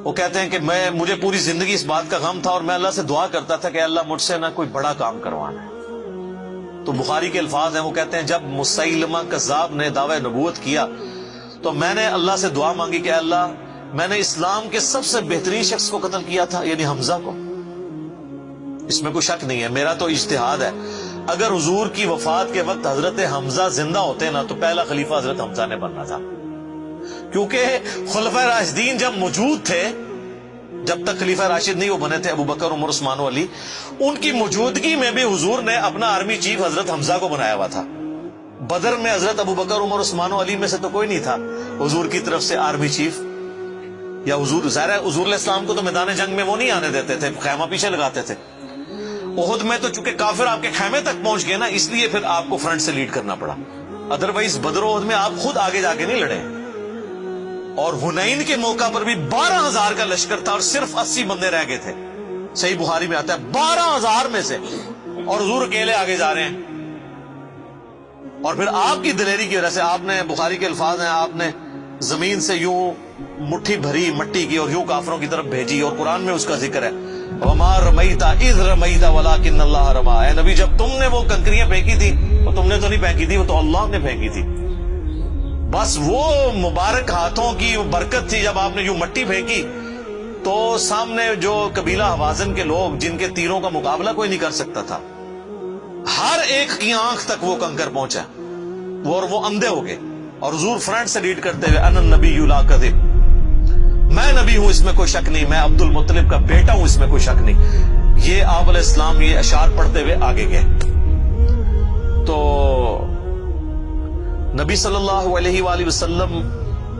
وہ کہتے ہیں کہ مجھے پوری زندگی اس بات کا غم تھا اور میں اللہ سے دعا کرتا تھا کہ اللہ مجھ سے نہ کوئی بڑا کام کروانا ہے. تو بخاری کے الفاظ ہیں، وہ کہتے ہیں جب مسیلمہ کذاب نے دعوی نبوت کیا تو میں نے اللہ سے دعا مانگی کہ اللہ میں نے اسلام کے سب سے بہترین شخص کو قتل کیا تھا، یعنی حمزہ کو. اس میں کوئی شک نہیں ہے، میرا تو اجتہاد ہے. اگر حضور کی وفات کے وقت حضرت حمزہ زندہ ہوتے نا تو پہلا خلیفہ حضرت حمزہ نے بننا تھا، کیونکہ خلفائے راشدین جب موجود تھے، جب تک خلیفہ راشد نہیں وہ بنے تھے ابو بکر عمر عثمان و علی، ان کی موجودگی میں بھی حضور نے اپنا آرمی چیف حضرت حمزہ کو بنایا ہوا تھا. بدر میں حضرت ابو بکر عمر عثمان و علی میں سے تو کوئی نہیں تھا حضور کی طرف سے آرمی چیف. یا حضور ظاہر ہے حضور علیہ السلام کو تو میدان جنگ میں وہ نہیں آنے دیتے تھے، خیمہ پیچھے لگاتے تھے. احد میں تو چونکہ کافر آپ کے خیمے تک پہنچ گئے نا، اس لیے پھر آپ کو فرنٹ سے لیڈ کرنا پڑا. ادروائز بدر و احد میں آپ خود آگے جا کے نہیں لڑے. اور حنین کے موقع پر بھی 12,000 کا لشکر تھا اور صرف 80 بندے رہ گئے تھے. صحیح بخاری میں آتا ہے 12,000 میں سے، اور حضور اکیلے آگے جا رہے ہیں. اور پھر آپ کی دلیری کی وجہ سے آپ نے، بخاری کے الفاظ ہیں، آپ نے زمین سے یوں مٹھی بھری مٹی کی اور یوں کافروں کی طرف بھیجی، اور قرآن میں اس کا ذکر ہے وَمَا رَمَيْتَ إِذْ رَمَيْتَ وَلَكِنَّ اللَّهَ رَمَىٰ. اے نبی جب تم نے وہ کنکریاں پھینکی تھی وہ تم نے تو نہیں پھینکی تھی، وہ تو اللہ نے پھینکی تھی. بس وہ مبارک ہاتھوں کی برکت تھی. جب آپ نے یوں مٹی پھینکی تو سامنے جو قبیلہ حوازن کے لوگ جن کے تیروں کا مقابلہ کوئی نہیں کر سکتا تھا، ہر ایک کی آنکھ تک وہ کنکر پہنچا اور وہ اندھے ہو گئے. اور حضور فرنٹ سے لیڈ کرتے ہوئے انا النبی لا کذب، میں نبی ہوں اس میں کوئی شک نہیں، میں عبد المطلب کا بیٹا ہوں اس میں کوئی شک نہیں. یہ آپ علیہ السلام یہ اشعار پڑھتے ہوئے آگے گئے. تو نبی صلی اللہ علیہ وآلہ وسلم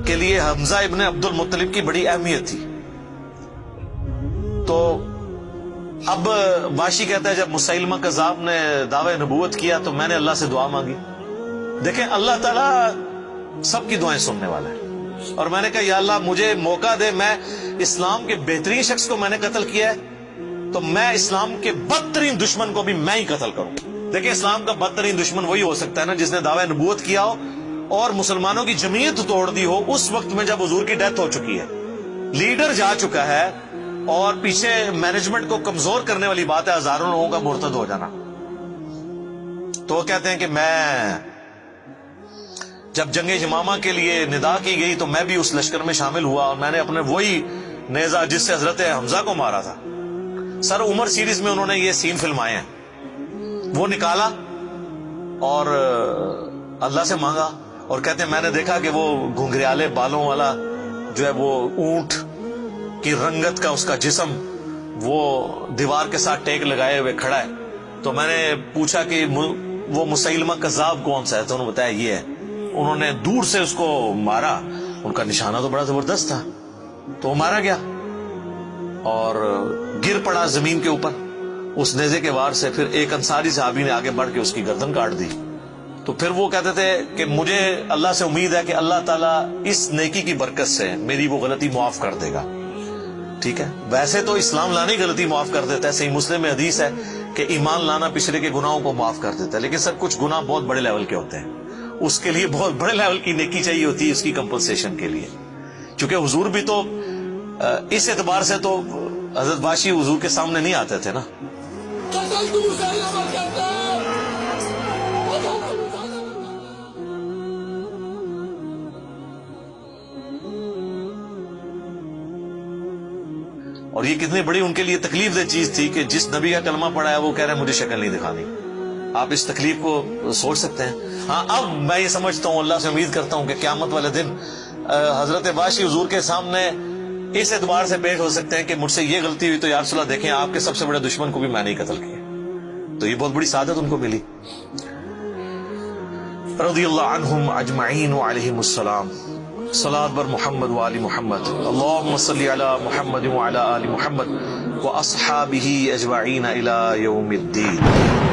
کے لیے حمزہ ابن عبد المطلب کی بڑی اہمیت تھی. تو اب واشی کہتا ہے جب مسیلمہ کذاب نے دعوی نبوت کیا تو میں نے اللہ سے دعا مانگی. دیکھیں اللہ تعالیٰ سب کی دعائیں سننے والا ہے. اور میں نے کہا یا اللہ مجھے موقع دے، میں اسلام کے بہترین شخص کو میں نے قتل کیا ہے تو میں اسلام کے بدترین دشمن کو بھی میں ہی قتل کروں. دیکھیں اسلام کا بدترین دشمن وہی ہو سکتا ہے نا جس نے دعوی نبوت کیا ہو اور مسلمانوں کی جمعیت توڑ دی ہو اس وقت میں جب حضور کی ڈیتھ ہو چکی ہے، لیڈر جا چکا ہے اور پیچھے مینجمنٹ کو کمزور کرنے والی بات ہے ہزاروں لوگوں کا مرتد ہو جانا. تو وہ کہتے ہیں کہ میں جب جنگ یمامہ کے لیے ندا کی گئی تو میں بھی اس لشکر میں شامل ہوا اور میں نے اپنے وہی نیزہ جس سے حضرت حمزہ کو مارا تھا، سر عمر سیریز میں انہوں نے یہ سین فلمائے ہیں، وہ نکالا اور اللہ سے مانگا. اور کہتے ہیں میں نے دیکھا کہ وہ گھنگریالے بالوں والا جو ہے وہ اونٹ کی رنگت کا اس کا جسم وہ دیوار کے ساتھ ٹیک لگائے ہوئے کھڑا ہے. تو میں نے پوچھا کہ وہ مسیلمہ کذاب کون سا ہے، تو انہوں نے بتایا یہ ہے. انہوں نے دور سے اس کو مارا، ان کا نشانہ تو بڑا زبردست تھا، تو وہ مارا گیا اور گر پڑا زمین کے اوپر اس نیزے کے وار سے. پھر ایک انصاری صحابی نے آگے بڑھ کے اس کی گردن کاٹ دی. تو پھر وہ کہتے تھے کہ مجھے اللہ سے امید ہے کہ اللہ تعالیٰ اس نیکی کی برکت سے میری وہ غلطی معاف کر دے گا. ٹھیک ہے، ویسے تو اسلام لانے کی غلطی معاف کر دیتا ہے، صحیح مسلم میں حدیث ہے کہ ایمان لانا پچھلے کے گناہوں کو معاف کر دیتا ہے، لیکن سر کچھ گناہ بہت بڑے لیول کے ہوتے ہیں، اس کے لیے بہت بڑے لیول کی نیکی چاہیے ہوتی ہے اس کی کمپنسیشن کے لیے. چونکہ حضور بھی تو اس اعتبار سے تو حضرت واشی حضور کے سامنے نہیں آتے تھے نا. اور یہ کتنی بڑی ان کے لیے تکلیف دہ چیز تھی کہ جس نبی کا کلمہ پڑھا ہے وہ کہہ رہے ہیں مجھے شکل نہیں دکھانی. آپ اس تکلیف کو سوچ سکتے ہیں. ہاں اب میں یہ سمجھتا ہوں، اللہ سے امید کرتا ہوں کہ قیامت والے دن حضرت واشی حضور کے سامنے اس اعتبار سے پیش ہو سکتے ہیں کہ مجھ سے یہ غلطی ہوئی تو یا رسول اللہ دیکھیں آپ کے سب سے بڑے دشمن کو بھی میں نہیں قتل کیا. تو یہ بہت بڑی سعادت ان کو ملی. رضی اللہ عنہم اجمعین وعلیہم السلام. صلاۃ بر محمد وآل محمد. اللہم صلی علی محمد وعلی آل محمد واصحابہ اجمعین الی یوم الدین.